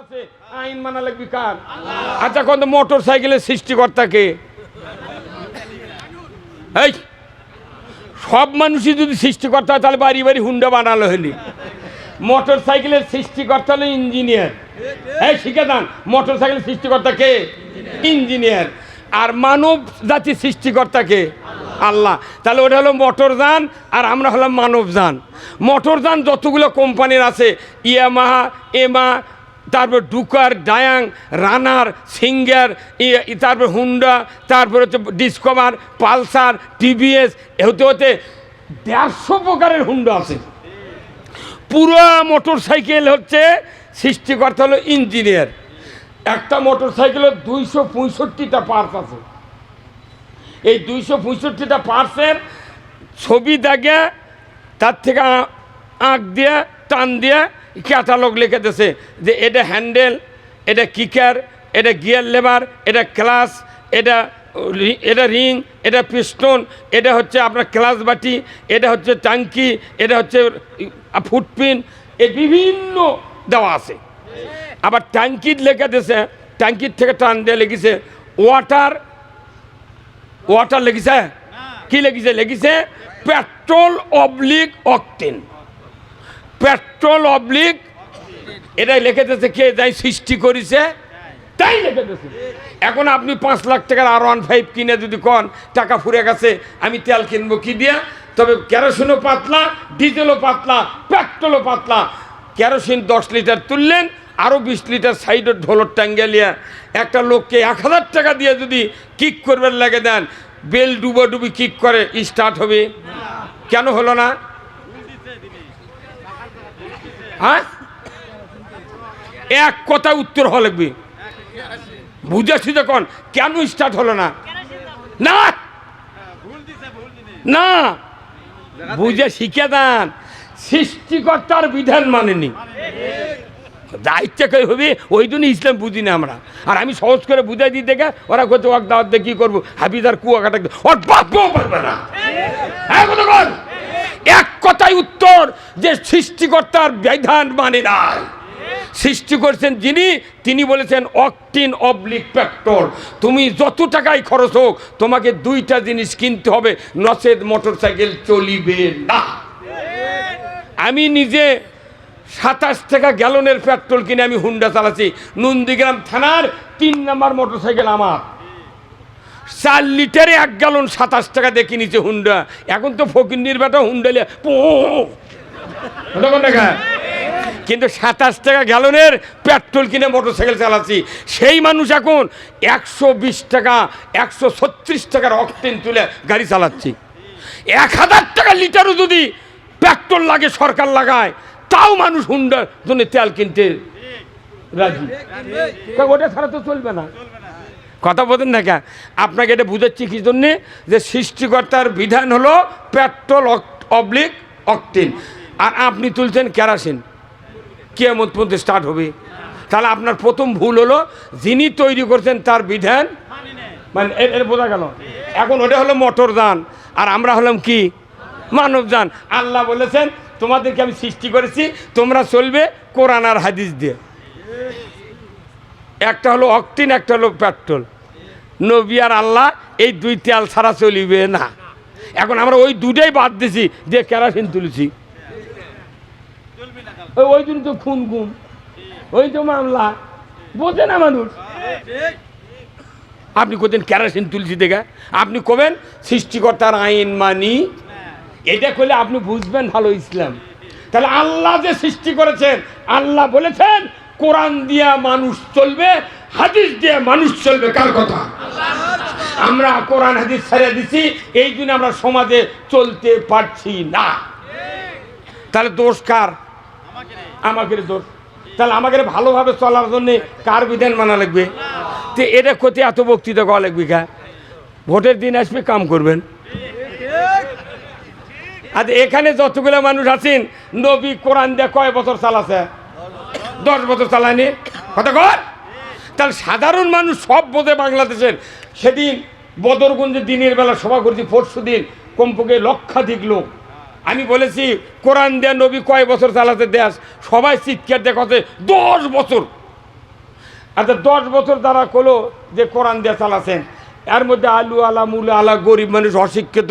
আছে, আইন মানা লাগবে কার? আচ্ছা, কোন মোটর সাইকেলের সৃষ্টিকর্তা কে? এই সব মানুষই যদি সৃষ্টিকর্তা হয় তাহলে বাড়ি বাড়ি হুন্ডা বানালো হলি। মোটর সাইকেলের সৃষ্টিকর্তা হলো ইঞ্জিনিয়ার। এই শিখে দেন, মোটর সাইকেলের সৃষ্টিকর্তা কে? ইঞ্জিনিয়ার। আর মানব জাতির সৃষ্টিকর্তা কে? আল্লাহ। তাহলে ওটা হলো মোটরযান আর আমরা হলাম মানবযান। মোটরযান যতগুলো কোম্পানির আছে, ইয়ামাহা, এমা, তারপর ডুকার, ডায়াং, রানার, সিঙ্গার, তারপর হুন্ডা, তারপর হচ্ছে ডিসকভার, পালসার, টিভিএস, হতে হতে 150 প্রকারের হুন্ডা আছে। পুরো মোটর সাইকেল হচ্ছে সৃষ্টিকর্তা হলো ইঞ্জিনিয়ার। একটা মোটর সাইকেলের 265টা পার্টস আছে। এই 265টা পার্টসের ছবি দাগে তার থেকে আঁক দিয়ে টান দিয়ে ক্যাটালগ লিখে দিয়েছে যে এটা হ্যান্ডেল, এটা কিকার, এটা গিয়ার লেবার, এটা ক্লাস, এটা রিং, এটা পিস্টন, এটা হচ্ছে আপনার ক্লাস বাটি, এটা হচ্ছে ট্যাঙ্কি, এটা হচ্ছে ফুটপিন, এই বিভিন্ন দেওয়া আছে। আবার ট্যাঙ্কির লেখা দিয়েছে, ট্যাঙ্কির থেকে টান দিয়ে লিখেছে ওয়াটার লেগেছে। কি লেগেছে? লেগেছে petrol oblique octane. Petrol oblique, এটাই লিখে দিয়েছে কে যাই সৃষ্টি করেছে, তাই লিখে দিয়েছে। এখন আপনি 5 লাখ টাকার R15 কিনে যদি কন টাকা ফুরে গেছে, আমি তেল কিনবো কি দিয়ে? তবে কেরোসিনও পাতলা, ডিজেলও পাতলা, পেট্রোলও পাতলা। কেরোসিন 10 লিটার তুললেন, আরও 20 লিটার সাইডের ঢোলর টাঙ্গেলিয়া একটা লোককে 1000 টাকা দিয়ে যদি কিক করবার লাগে দেন, বেল ডুবি কিক করে, স্টার্ট হবে? কেন হলো না? হ্যাঁ, এক কথা উত্তর হওয়া লাগবে। বুঝেছি যখন, কেন স্টার্ট হলো না? না না, বুঝে শিখে দেন, সৃষ্টিকর্তার বিধান মানেনি। যা ইচ্ছা করে হবে, ওই জন্য ইসলাম বুঝি না আমরা। আর আমি সহজ করে বুঝাই দিই দেখে ওরা করছে ওয়াক দাওয়াত দিয়ে কী করবো, হাবিদার কুয়া কাটা ওর বাপও পারবে না। এক কথাই উত্তর যে সৃষ্টিকর্তার বিধান মানে না। সৃষ্টি করছেন যিনি, তিনি বলেছেন অকটিন অবলিক পেট্রোল। তুমি যত টাকাই খরচ হোক, তোমাকে 2টা জিনিস কিনতে হবে, নচেত মোটর সাইকেল চলিবে না। আমি নিজে 27 টাকা গ্যালনের পেট্রোল কিনে আমি হুন্ডা চালাচ্ছি। নন্দীগ্রাম থানার 3 নম্বর মোটর সাইকেল আমার। 4 লিটারে 1 গ্যালন 27 টাকা দিয়ে কিনেছে হুন্ডা। এখন তো ফকিন্নির বেটা হুন্ডা টাকা, কিন্তু 27 টাকা গ্যালনের পেট্রোল কিনে মোটর সাইকেল চালাচ্ছি। সেই মানুষ এখন 120 টাকা 136 টাকার অকটেন তুলে গাড়ি চালাচ্ছি। 1000 টাকা লিটারও যদি পেট্রোল লাগে, সরকার লাগায়, তাও মানুষ হুন্ডার জন্য তেল কিনতে রাজি। ওটা ছাড়া তো চলবে না। কথা বলেন না কেন? আপনাকে এটা বুঝাচ্ছি কি জন্যে, যে সৃষ্টিকর্তার বিধান হলো পেট্রোল অবলিক অকটেন, আর আপনি তুলছেন কেরোসিন। কিয়ামত পর্যন্ত স্টার্ট হবে। তাহলে আপনার প্রথম ভুল হলো, যিনি তৈরি করছেন তার বিধান মানে এর বোঝা গেল। এখন ওটা হলো মোটরযান আর আমরা হলাম কি? মানবযান। আল্লাহ বলেছেন তোমাদেরকে আমি সৃষ্টি করেছি, তোমরা চলবে কোরআন আর হাদিস দিয়ে। একটা হলো অকটিন, একটা হলো পেট্রোল। নবী আর আল্লাহ এই 2 তেল ছাড়া চলিবে না। এখন আমরা ওই 2টাই বাদ দিছি, দিয়ে কেরোসিন তুলেছি। ওই জন্য তো খুন গুম, ওই তো মামলা, বোঝে না মানুষ। আপনি কোথায় কেরোসিন তুলছি দেখে আপনি কবেন সৃষ্টিকর্তার আইন মানি, এটা করলে আপনি বুঝবেন ভালো ইসলাম। তাহলে আল্লাহ যে সৃষ্টি করেছেন, আল্লাহ বলেছেন কোরআন দিয়া মানুষ চলবে, হাদিস দিয়ে মানুষ চলবে। কার কথা? আমরা কোরআন হাদিস ছেড়ে দিছি, এই জন্য আমরা সমাজে চলতে পারছি না। তাহলে দোষ কার? আমাকে দোষ। তাহলে আমাকে ভালোভাবে চলার জন্য কার বিধান মানা লাগবে? তো এটা কোথা এত বক্তৃতা করা লাগবে কা? ভোটের দিন আসবে, কাম করবেন। আর এখানে যতগুলো মানুষ আছেন, নবী কোরআন দিয়ে কয় বছর চালাছে? 10 বছর চালায়নি। কথা কর। তাহলে সাধারণ মানুষ সব বোঝে বাংলাদেশের। সেদিন বদরগঞ্জে দিনের বেলা সভা করছি, পরশু দিন কমপক্ষে লক্ষাধিক লোক। আমি বলেছি কোরআন দিয়ে নবী কয় বছর চালাতে দেশ? সবাই চিৎকার দেখাচ্ছে 10 বছর। আচ্ছা 10 বছর তারা কলো যে কোরআন দিয়ে চালাছেন, এর মধ্যে আলু আলা মুলা আলা গরিব মানুষ অশিক্ষিত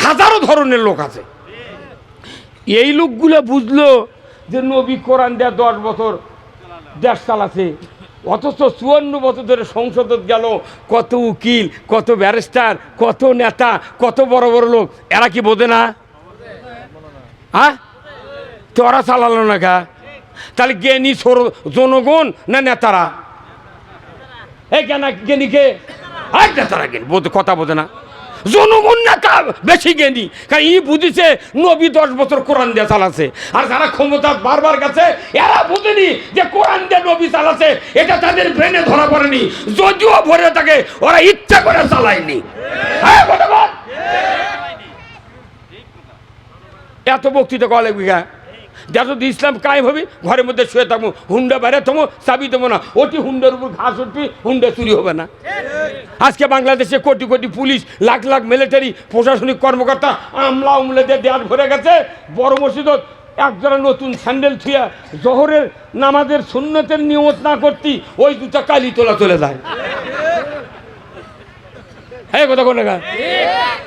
হাজারো ধরনের লোক আছে। এই লোকগুলো বুঝলো যে নবী কোরআন দেয়া 10 বছর দেশ চালাছে, অথচ 54 বছর ধরে সংসদ গেল কত উকিল, কত ব্যারিস্টার, কত নেতা, কত বড় বড় লোক, এরা কি বোঝে না? হ্যাঁ, তোরা চালালো না কা? তাহলে জ্ঞানী জনগণ না নেতারা? এই কেন জ্ঞানীকে আর নেতারা জ্ঞানী কথা বোঝে না, জনগণ নেতা বেশি জ্ঞানী, কারণ ই বুঝেছে নবী 10 বছর কোরআন দিয়ে চালাছে। আর যারা ক্ষমতা বারবার গেছে এরা বুঝেনি যে কোরআন দিয়ে নবী চালাছে, এটা তাদের ব্রেনে ধরা পড়েনি, যদিও ভরে থাকে ওরা ইচ্ছা করে চালায়নি। হ্যাঁ, এত বক্তৃতা করা লাগবে গা? যদি ইসলাম কায়েম হবে ঘরের মধ্যে শুয়ে থাকবো, হুন্ডা বাইরে থামো, চাবি দেবো না, ওটি হুন্ডার উপর ঘাস উঠবি, হুন্ডা চুরি হবে না। আজকে বাংলাদেশে কোটি কোটি পুলিশ, লাখ লাখ মিলিটারি প্রশাসনিক কর্মকর্তা আমলা উমলেদের দেয়াল ভরে গেছে। বড় মসজিদত একজোড়া নতুন স্যান্ডেল থুয়া জোহরের নামাজের সুন্নতের নিয়ত না করতি ওই দুটা কালি তোলা চলে যায়। হ্যাঁ, কথা কোন গা?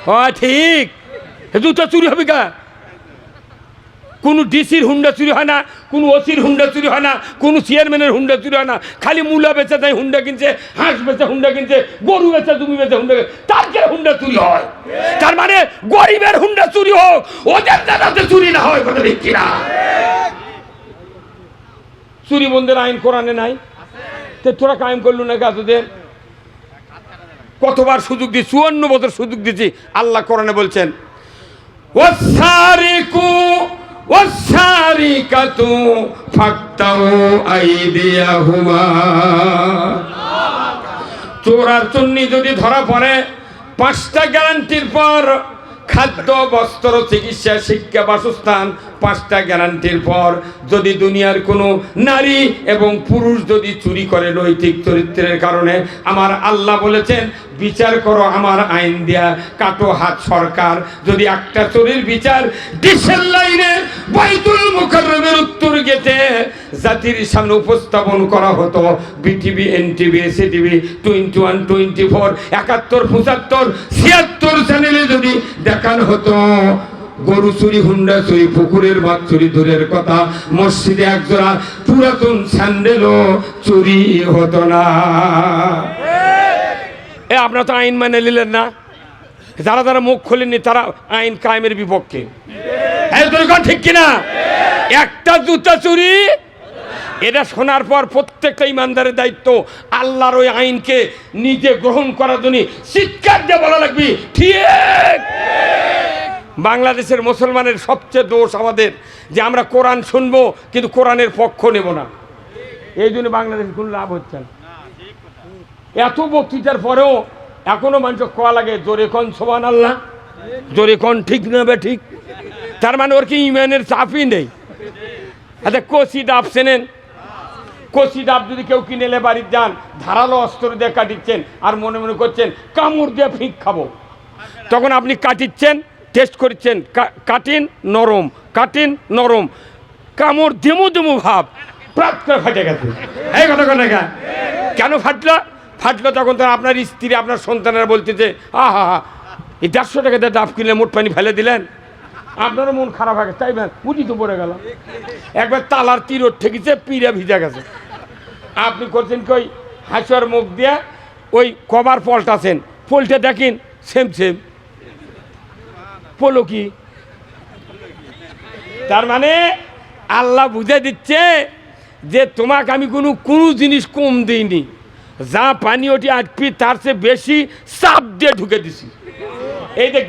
হ্যাঁ ঠিক, দুটা চুরি হবে গা? কোনো ডিসির হুন্ডা চুরি হয় না, কোনো ওসির হুন্ডা চুরি হয় না, কোনো চেয়ারম্যানের হুন্ডা চুরি হয় না। খালি মূলা বেচে তাই হুন্ডা কিনছে, হাঁস বেচে হুন্ডা কিনছে, গরু বেচে জমি বেচে হুন্ডা, তার কে হুন্ডা চুরি হয়? তার মানে গরিবের হুন্ডা চুরি হোক, ওদের যাতে চুরি না হয়। কথা ঠিক কিনা? চুরি বন্ধের আইন কোরআনে নাই, তো তোরা কায়েম করলো না গাছদের? কতবার সুযোগ দিই, 54 বছর সুযোগ দিচ্ছি। আল্লাহ কোরআনে বলছেন ওয়াসারিকু ওয়াসারিকাতু ফাক্তাউ আইদিয়াহুমা, চোর আর চুন্নি যদি ধরা পড়ে 5টা গ্যারান্টির পর খাদ্য, বস্ত্র, চিকিৎসা, শিক্ষা, বাসস্থান, 5টা গ্যারান্টির পর যদি দুনিয়ার কোনো নারী এবং পুরুষ যদি চুরি করে নৈতিক চরিত্রের কারণে, আমার আল্লাহ বলেছেন বিচার করো আমার আইন দিয়া, কাটো হাত সরকার। যদি একটা চোরের বিচার দেশের লাইনে বাইতুল মুকাররমের উত্তর গেটে জাতির সামনে উপস্থাপন করা হতো, বিটিভি, এনটিভি, এসিটিভি, 21, 24, 71, 75, 76 চ্যানেলে যদি দেখানো হতো গরু চুরি, হুন্ডা চুরি, পুকুরের মাছ চুরি দূরের কথা, মসজিদে একজোড়া পুরাতন স্যান্ডেলও চুরি হতো না। আপনারা তো আইন মানে নিলেন না, যারা যারা মুখ খোলেননি তারা আইন কায়েমের বিপক্ষে। ঠিক কিনা? একটা জুতা চুরি, এটা শোনার পর প্রত্যেকটা ইমানদারের দায়িত্ব আল্লাহর ওই আইনকে নিজে গ্রহণ করার জন্য চিৎকার দিয়ে বলা লাগবে ঠিক। বাংলাদেশের মুসলমানের সবচেয়ে দোষ আমাদের যে আমরা কোরআন শুনবো কিন্তু কোরআনের পক্ষ নেব না, এই জন্য বাংলাদেশের কোনো লাভ হচ্ছে না। এত বক্তৃতার পরেও এখনো মানুষ কোয়া লাগে জোরে কন সুবহানাল্লাহ, জোরে কন ঠিক না বে ঠিক। তার মানে ওর কি ইমানের চাপই নেই। আচ্ছা কচি ডাব চেনেন? কচি ডাব যদি কেউ কিনে এলে বাড়ির যান, ধারালো অস্ত্র দিয়ে কাটিচ্ছেন আর মনে মনে করছেন কামড় দিয়ে ফিক খাবো, তখন আপনি কাটিচ্ছেন, টেস্ট করছেন, কাটিন নরম, কাটিন নরম, কামড় দেমু দেমু ভাব, প্রাত করে ফাটে গেছে। এই কথা কেন কেন ফাটলো? ফাটলো তখন তো আপনার স্ত্রী, আপনার সন্তানেরা বলতেছে আহা হা, এই 150 টাকা দিয়ে ডাব কিনলে মোট পানি ফেলে দিলেন, আপনারও মন খারাপ হয়ে গেছে, তাই উঠি তো পড়ে গেল। একবার তালার তীরট ঠেকেছে, পিড়া ভিজা গেছে, আপনি করছেন কি ওই হাঁসুয়ার মুখ দিয়ে ওই কভার পল্টাছেন, পল্টে দেখেন সেম সেম পলো কি। তার মানে আল্লাহ বুঝে দিচ্ছে যে তোমাকে আমি কোনো জিনিস কম দিইনি, যা পানি ওটি আটপি তার চেয়ে বেশি চাপ দিয়ে ঢুকে দিছি। এই যে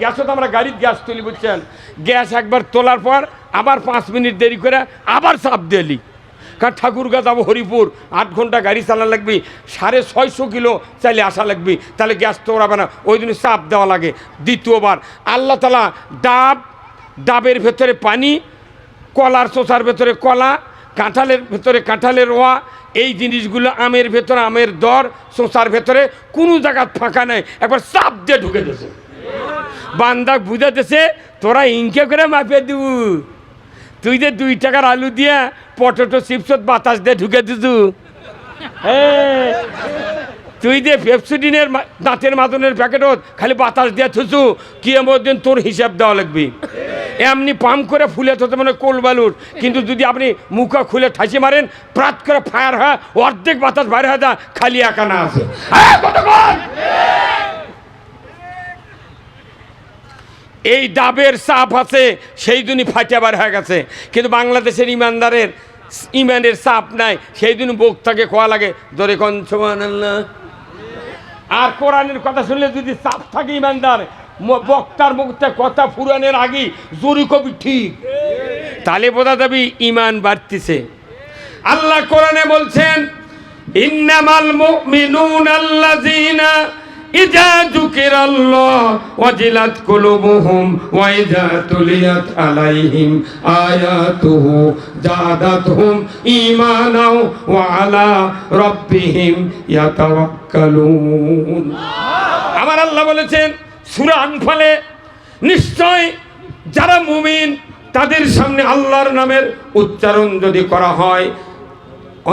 গ্যাসও তো আমরা গাড়ির গ্যাস তুলি, বুঝছেন, গ্যাস একবার তোলার পর আবার 5 মিনিট দেরি করে আবার চাপ দিলি, কারণ ঠাকুরগাঁ যাবো হরিপুর, 8 ঘন্টা গাড়ি চালা লাগবে, 650 কিলো চাইলে আসা লাগবে, তাহলে গ্যাস তো ওরাবে না, ওই জন্য চাপ দেওয়া লাগে। দ্বিতীয়বার আল্লাহ তাআলা ডাবের ভেতরে পানি, কলার চোষার ভেতরে কলা, কাঁঠালের ভেতরে কাঁঠালের রোয়া, এই জিনিসগুলো আমের ভেতরে আমের দর, চোষার ভেতরে কোনো জায়গা ফাঁকা নেই, একবার চাপ দিয়ে ঢুকে দিয়েছে। বান্দা বুঝাতেছে তোরা ইনকে করে মাপিয়ে দিব, তুই যে 2 টাকার আলু দিয়া পটেটো চিপসত বাতাস দিয়ে ঢুকে দিছু, তুই যে পেপসিডিনের দাঁতের মাদনের প্যাকেটত খালি বাতাস দিয়ে থুসু কিয়ামত দিন তোর হিসাব দেওয়া লাগবে। এমনি পাম্প করে ফুলে তো মানে কোল বালুর, কিন্তু যদি আপনি মুখা খুলে ঠাসি মারেন প্রাত করে ফায়ার হয়, অর্ধেক বাতাস বাইরে হয়, যা খালি একা না আছে। এই ডাবের চাপ আছে, সেই দিনই ফাটিয়াবার হয়ে গেছে। কিন্তু বাংলাদেশের ইমানদারের ইমানের চাপ নাই, সেই দিন বক্তাকে খোয়া লাগে ধরে কোন সুবহানাল্লাহ। আর কোরআনের কথা শুনলে যদি চাপ থাকে ইমানদার, বক্তার মুখতে কথা ফুরানের আগে জোরে কবি ঠিক, তাহলে বোঝা যাবে ইমান বাড়তিছে। আল্লাহ কোরআনে বলছেন, ইন্নামাল মুমিনুনা আল্লাযীনা ইযা যুকিরাল্লাহ ওয়াজিলাত কুলুবুহুম ওয়া ইযা তুলিয়াত আলাইহিম আয়াতুহু জাদাতহুম ঈমানাও ওয়া আলা রাব্বিহিম ইয়াতাওয়াক্কালুন। আমার আল্লাহ বলেছেন সূরা আনফালে, নিশ্চয় যারা মুমিন তাদের সামনে আল্লাহর নামের উচ্চারণ যদি করা হয়,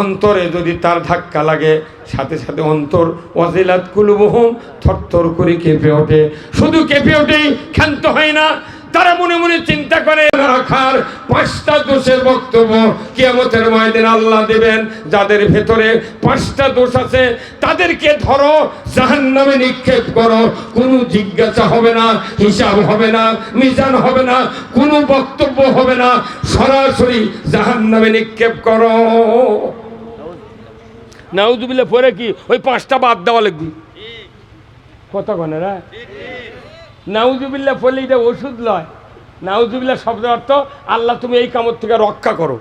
অন্তরে যদি তার ধাক্কা লাগে, সাথে সাথে অন্তর ওয়াজিলাত কুলুবুহুম থরথর করে কেঁপে ওঠে। শুধু কেঁপে ওঠেই ক্ষান্ত হয় না, তারা মনে মনে চিন্তা করে রাখার 5টা দোষের বক্তব্য কিয়ামতের ময়দানে আল্লাহ দেবেন। যাদের ভেতরে 5টা দোষ আছে তাদেরকে ধরো, জাহান্নামে নিক্ষেপ করো। কোনো জিজ্ঞাসা হবে না, হিসাব হবে না, মিজান হবে না, কোনো বক্তব্য হবে না, সরাসরি জাহান্নামে নিক্ষেপ করো। নাউজুবিল্লাহ পরে কি ওই 5টা বাদ দেওয়া লাগবে? কত গণে না নাউজুবিল্লাহ বলে এটা ওষুধ লয়। নাউজুবিল্লাহ শব্দের অর্থ আল্লাহ তুমি এই কামত থেকে রক্ষা করো।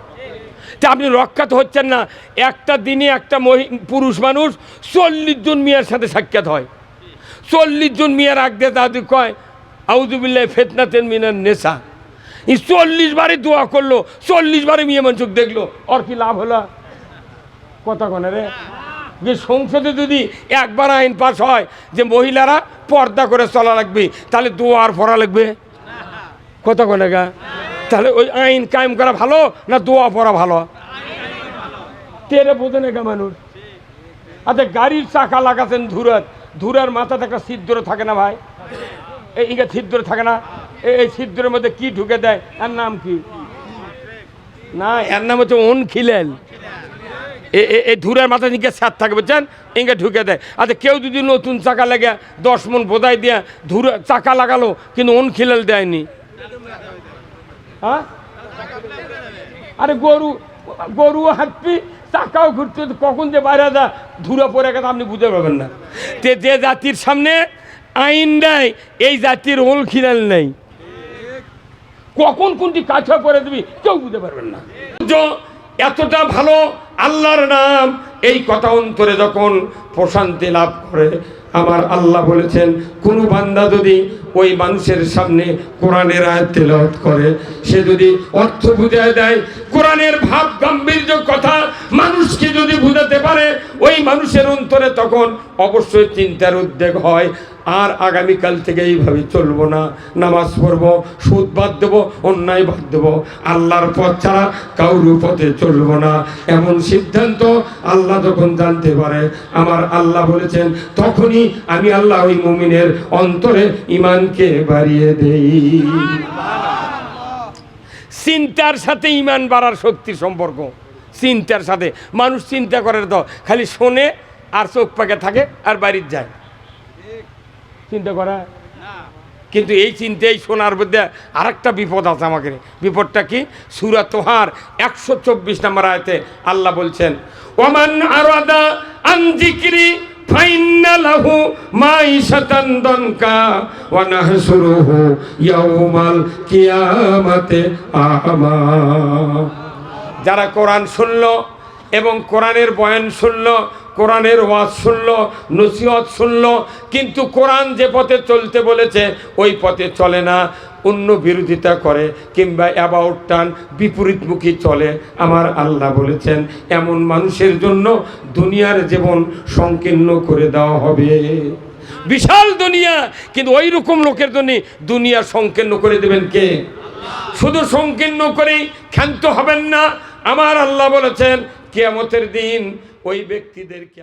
তা আপনি রক্ষা তো হচ্ছেন না। একটা দিনে একটা পুরুষ মানুষ 40 জন মিয়ার সাথে সাক্ষাৎ হয়। 40 জন মিয়ার আগ দিয়ে দাদি কয় আউজুবিল্লাহ ফিতনাতুন মিনান নেসা। 40 বারে দোয়া করলো, 40 বারে মিয়া মানুষ দেখলো, ওর কি লাভ হলো? কথা কনে রে, যে সংসদে যদি একবার আইন পাস হয় যে মহিলারা পর্দা করে চলা লাগবে, তাহলে দোয়ার পড়া লাগবে? কথা কনে গা, তাহলে ওই আইন কায়েম করা ভালো না দোয়া পড়া ভালো? তেরে বোঝে না গা মানুষ। আচ্ছা গাড়ির চাকা লাগাচ্ছেন ধুরার মাথাতে একটা ছিদ্র থাকে না ভাই? এই ছিদ্র থাকে না? এই ছিদ্রের মধ্যে কি ঢুকে দেয়, এর নাম কি? না, এর নাম হচ্ছে খিলেল। এই ধুরের মাথা দিকে ছাদ থাকে বুঝছেন, ইঙ্গে ঢুকে দেয়। আচ্ছা কেউ যদি নতুন চাকা লাগে 10 মণ বোঝাই দিয়া ধুরে চাকা লাগালো কিন্তু খিলেল দেয়নি, হ্যাঁ? আরে গরু হাঁটবি, চাকাও ঘুরতে, কখন যে বাইরে যা ধুরা পড়ে গেছে আপনি বুঝতে পারবেন না। যে জাতির সামনে আইন দেয় এই জাতির খিলেল নেই, কখন কোনটি কাছে পরে দিবি কেউ বুঝতে পারবেন না। এতটা ভালো আল্লাহর নাম, এই কথা অন্তরে যখন প্রশান্তি লাভ করে, আমার আল্লাহ বলেছেন কোনো বান্দা যদি ওই মানুষের সামনে কোরআনের আয়াত তেলাওয়াত করে, সে যদি অর্থ বুঝায় দেয়, কোরআনের ভাব গাম্ভীর্য কথা মানুষকে যদি বুঝাতে পারে, ওই মানুষের অন্তরে তখন অবশ্যই চিন্তার উদ্বেগ হয়, আর আগামীকাল থেকে এইভাবে চলবো না, নামাজ পড়বো, সুদ বাদ দেবো, অন্যায় বাদ দেবো, আল্লাহর পথ ছাড়া কারোর পথে চলবো না, এমন সিদ্ধান্ত আল্লাহ যখন জানতে পারে, আমার আল্লাহ বলেছেন তখনই আমি আল্লাহ ওই মুমিনের অন্তরে ইমানকে বাড়িয়ে দেই। চিন্তার সাথে ইমান বাড়ার শক্তির সম্পর্ক, চিন্তার সাথে। মানুষ চিন্তা করে তো খালি শোনে আর চোখ পাকে থাকে আর বাড়ির যায়, চিন্তা করা। কিন্তু এই চিন্তাই শোনার মধ্যে আরেকটা বিপদ আছে আমাকে। বিপদটা কি? সূরা তোহার 124 নম্বর আয়াতে আল্লাহ বলছেন, ওমান আরাদা আন যিকরি ফাইন্না লাহু মাইশাতান দানকা ওয়া নাহশুরুহু ইয়াউমাল কিয়ামাতি আ'মা। যারা কোরআন শুনলো এবং কোরআনের বয়ান শুনলো, কোরআনের ওয়াজ শুনলো, নসিহত শুনলো, কিন্তু কোরআন যে পথে চলতে বলেছে ওই পথে চলে না, অন্য বিরোধিতা করে কিংবা অ্যাবাউট টার্ন বিপরীতমুখী চলে, আমার আল্লাহ বলেছেন এমন মানুষের জন্য দুনিয়ার জীবন সংকীর্ণ করে দেওয়া হবে। বিশাল দুনিয়া, কিন্তু ওই রকম লোকের জন্য দুনিয়া সংকীর্ণ করে দেবেন কে? শুধু সংকীর্ণ করেই ক্ষান্ত হবেন না। আমার আল্লাহ বলেছেন কিয়ামতের দিন ওই ব্যক্তিদেরকে